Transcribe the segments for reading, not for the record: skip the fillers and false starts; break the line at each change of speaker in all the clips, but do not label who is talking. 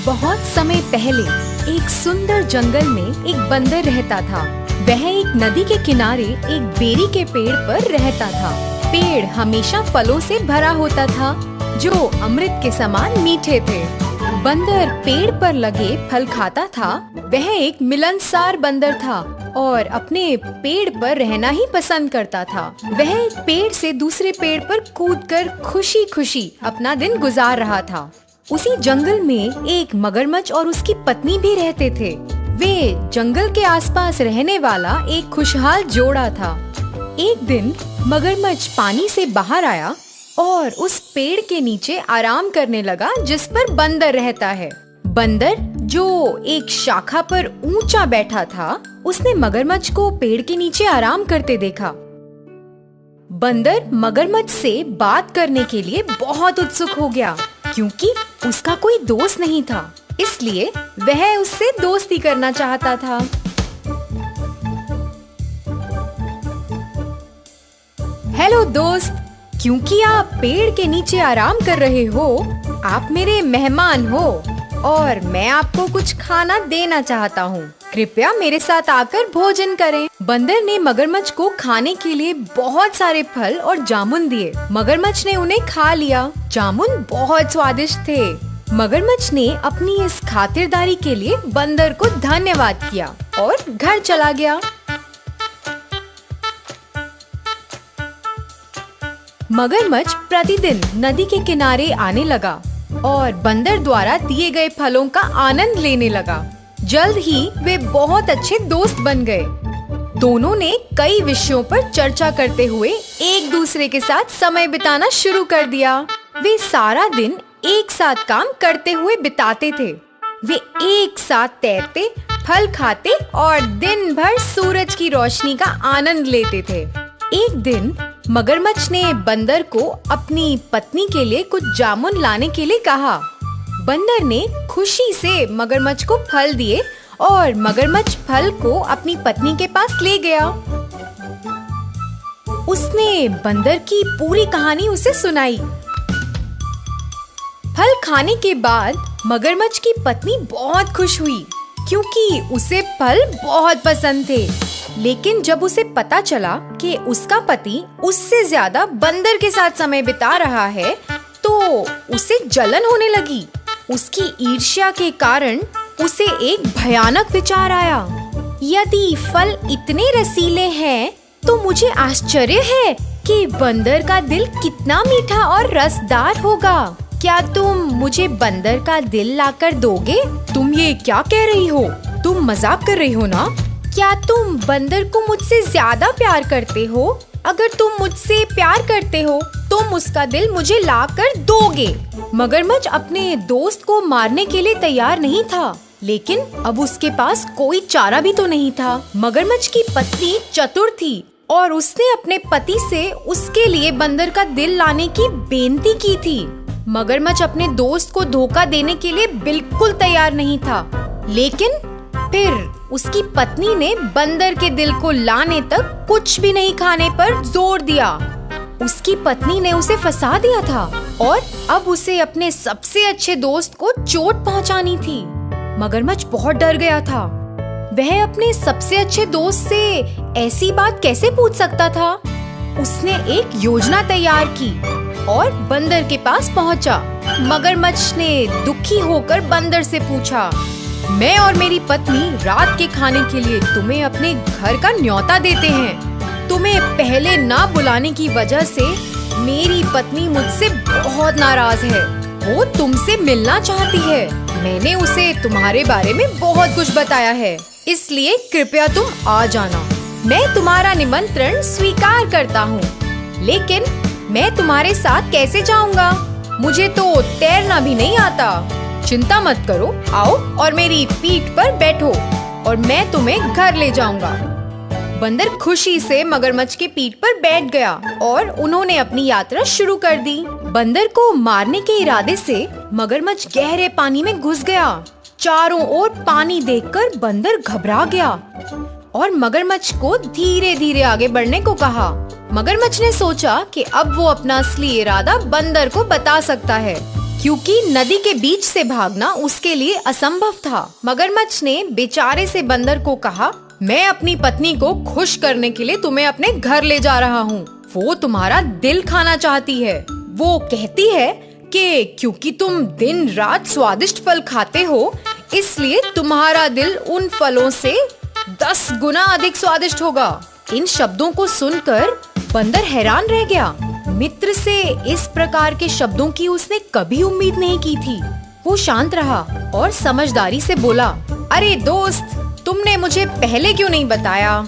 बहुत समय पहले एक सुंदर जंगल में एक बंदर रहता था। वह एक नदी के किनारे एक बेरी के पेड़ पर रहता था। पेड़ हमेशा फलों से भरा होता था जो अमृत के समान मीठे थे। बंदर पेड़ पर लगे फल खाता था। वह एक मिलनसार बंदर था और अपने पेड़ पर रहना ही पसंद करता था। वह एक पेड़ से दूसरे पेड़ पर कूदकर खुशी खुशी अपना दिन गुजार रहा था। उसी जंगल में एक मगरमच्छ और उसकी पत्नी भी रहते थे। वे जंगल के आसपास रहने वाला एक खुशहाल जोड़ा था। एक दिन मगरमच्छ पानी से बाहर आया और उस पेड़ के नीचे आराम करने लगा जिस पर बंदर रहता है। बंदर जो एक शाखा पर ऊंचा बैठा था, उसने मगरमच्छ को पेड़ के नीचे आराम करते देखा। बंदर मगरमच्छ से बात करने के लिए बहुत उत्सुक हो गया क्योंकि उसका कोई दोस्त नहीं था, इसलिए वह उससे दोस्ती करना चाहता था। हेलो दोस्त, क्योंकि आप पेड़ के नीचे आराम कर रहे हो, आप मेरे मेहमान हो और मैं आपको कुछ खाना देना चाहता हूँ। कृपया मेरे साथ आकर भोजन करें। बंदर ने मगरमच्छ को खाने के लिए बहुत सारे फल और जामुन दिए। मगरमच्छ ने उन्हें खा लिया। जामुन बहुत स्वादिष्ट थे। मगरमच्छ ने अपनी इस खातिरदारी के लिए बंदर को धन्यवाद किया और घर चला गया। मगरमच्छ प्रतिदिन नदी के किनारे आने लगा और बंदर द्वारा दिए गए फलों का आनंद लेने लगा। जल्द ही वे बहुत अच्छे दोस्त बन गए। दोनों ने कई विषयों पर चर्चा करते हुए एक दूसरे के साथ समय बिताना शुरू कर दिया। वे सारा दिन एक साथ काम करते हुए बिताते थे। वे एक साथ तैरते, फल खाते और दिन भर सूरज की रोशनी का आनंद लेते थे। एक दिन मगरमच्छ ने बंदर को अपनी पत्नी के लिए कुछ जामुन लाने के लिए कहा। बंदर ने खुशी से मगरमच्छ को फल दिए और मगरमच्छ फल को अपनी पत्नी के पास ले गया। उसने बंदर की पूरी कहानी उसे सुनाई। फल खाने के बाद मगरमच्छ की पत्नी बहुत खुश हुई क्योंकि उसे फल बहुत पसंद थे। लेकिन जब उसे पता चला कि उसका पति उससे ज्यादा बंदर के साथ समय बिता रहा है, तो उसे जलन होने लगी। उसकी ईर्ष्या के कारण उसे एक भयानक विचार आया। यदि फल इतने रसीले हैं, तो मुझे आश्चर्य है कि बंदर का दिल कितना मीठा और रसदार होगा। क्या तुम मुझे बंदर का दिल लाकर दोगे? तुम ये क्या कह रही हो? तुम मजाक कर रही हो ना? क्या तुम बंदर को मुझसे ज्यादा प्यार करते हो? अगर तुम मुझसे प्यार करते हो, तुम उसका दिल मुझे लाकर दोगे। मगरमच्छ अपने दोस्त को मारने के लिए तैयार नहीं था, लेकिन अब उसके पास कोई चारा भी तो नहीं था। मगरमच्छ की पत्नी चतुर थी और उसने अपने पति से उसके लिए बंदर का दिल लाने की बेनती की थी। मगरमच्छ अपने दोस्त को धोखा देने के लिए बिल्कुल तैयार नहीं था, लेकिन फिर उसकी पत्नी ने बंदर के दिल को लाने तक कुछ भी नहीं खाने पर जोर दिया। उसकी पत्नी ने उसे फंसा दिया था और अब उसे अपने सबसे अच्छे दोस्त को चोट पहुंचानी थी। मगरमच्छ बहुत डर गया था। वह अपने सबसे अच्छे दोस्त से ऐसी बात कैसे पूछ सकता था? उसने एक योजना तैयार की और बंदर के पास पहुंचा। मगरमच्छ ने दुखी होकर बंदर से पूछा, मैं और मेरी पत्नी रात के खाने के लिए तुम्हें अपने घर का न्योता देते हैं। तुम्हें पहले ना बुलाने की वजह से मेरी पत्नी मुझसे बहुत नाराज है। वो तुमसे मिलना चाहती है। मैंने उसे तुम्हारे बारे में बहुत कुछ बताया है, इसलिए कृपया तुम आ जाना। मैं तुम्हारा निमंत्रण स्वीकार करता हूँ, लेकिन मैं तुम्हारे साथ कैसे जाऊँगा? मुझे तो तैरना भी नहीं आता। चिंता मत करो, आओ और मेरी पीठ पर बैठो और मैं तुम्हें घर ले जाऊंगा। बंदर खुशी से मगरमच्छ की पीठ पर बैठ गया और उन्होंने अपनी यात्रा शुरू कर दी। बंदर को मारने के इरादे से मगरमच्छ गहरे पानी में घुस गया। चारों ओर पानी देखकर बंदर घबरा गया और मगरमच्छ को धीरे धीरे आगे बढ़ने को कहा। मगरमच्छ ने सोचा कि अब वो अपना असली इरादा बंदर को बता सकता है, क्योंकि नदी के बीच से भागना उसके लिए असंभव था। मगरमच्छ ने बेचारे से बंदर को कहा, मैं अपनी पत्नी को खुश करने के लिए तुम्हें अपने घर ले जा रहा हूँ। वो तुम्हारा दिल खाना चाहती है। वो कहती है कि क्योंकि तुम दिन रात स्वादिष्ट फल खाते हो, इसलिए तुम्हारा दिल उन फलों से 10 गुना अधिक स्वादिष्ट होगा। इन शब्दों को सुनकर बंदर हैरान रह गया। मित्र से इस प्रकार के शब्दों की उसने कभी उम्मीद नहीं की थी। वो शांत रहा और समझदारी से बोला, अरे दोस्त, तुमने मुझे पहले क्यों नहीं बताया?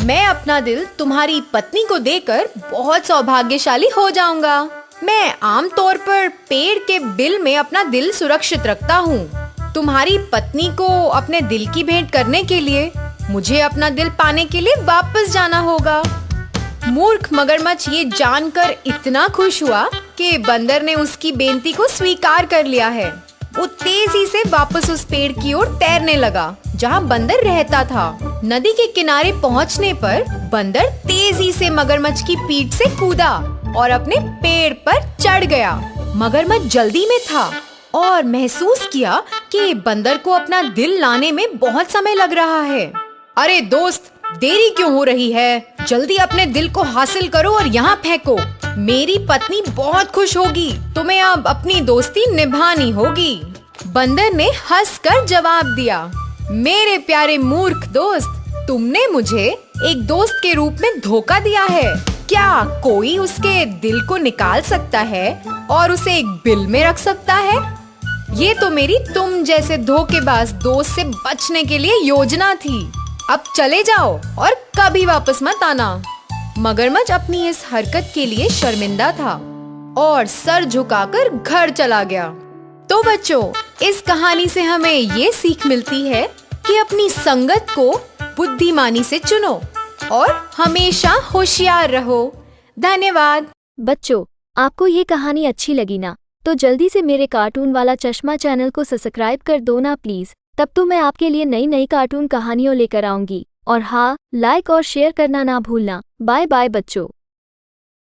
मैं अपना दिल तुम्हारी पत्नी को देकर बहुत सौभाग्यशाली हो जाऊंगा। मैं आमतौर पर पेड़ के बिल में अपना दिल सुरक्षित रखता हूँ। तुम्हारी पत्नी को अपने दिल की भेंट करने के लिए मुझे अपना दिल पाने के लिए वापस जाना होगा। मूर्ख मगरमच्छ ये जानकर इतना खुश हुआ कि बंदर ने उसकी बेनती को स्वीकार कर लिया है। वो तेजी से वापस उस पेड़ की ओर तैरने लगा जहाँ बंदर रहता था। नदी के किनारे पहुँचने पर बंदर तेजी से मगरमच्छ की पीठ से कूदा और अपने पेड़ पर चढ़ गया। मगरमच्छ जल्दी में था और महसूस किया कि बंदर को अपना दिल लाने में बहुत समय लग रहा है। अरे दोस्त, देरी क्यों हो रही है? जल्दी अपने दिल को हासिल करो और यहाँ फेंको। मेरी पत्नी बहुत खुश होगी। तुम्हें अब अपनी दोस्ती निभानी होगी। बंदर ने हंसकर जवाब दिया, मेरे प्यारे मूर्ख दोस्त, तुमने मुझे एक दोस्त के रूप में धोखा दिया है। क्या कोई उसके दिल को निकाल सकता है और उसे एक बिल में रख सकता है? ये तो मेरी तुम जैसे धोखेबाज दोस्त से बचने के लिए योजना थी। अब चले जाओ और कभी वापस मत आना। मगरमच्छ अपनी इस हरकत के लिए शर्मिंदा था और सर झुकाकर घर चला गया। तो बच्चों, इस कहानी से हमें ये सीख मिलती है कि अपनी संगत को बुद्धिमानी से चुनो और हमेशा होशियार रहो। धन्यवाद।
बच्चों, आपको ये कहानी अच्छी लगी ना? तो जल्दी से मेरे कार्टून वाला चश्मा चैनल को सब्सक्राइब कर दो ना प्लीज। तब तो मैं आपके लिए नई नई कार्टून कहानियों लेकर आऊंगी। और हाँ, लाइक और शेयर करना ना भूलना। बाय बाय बच्चों।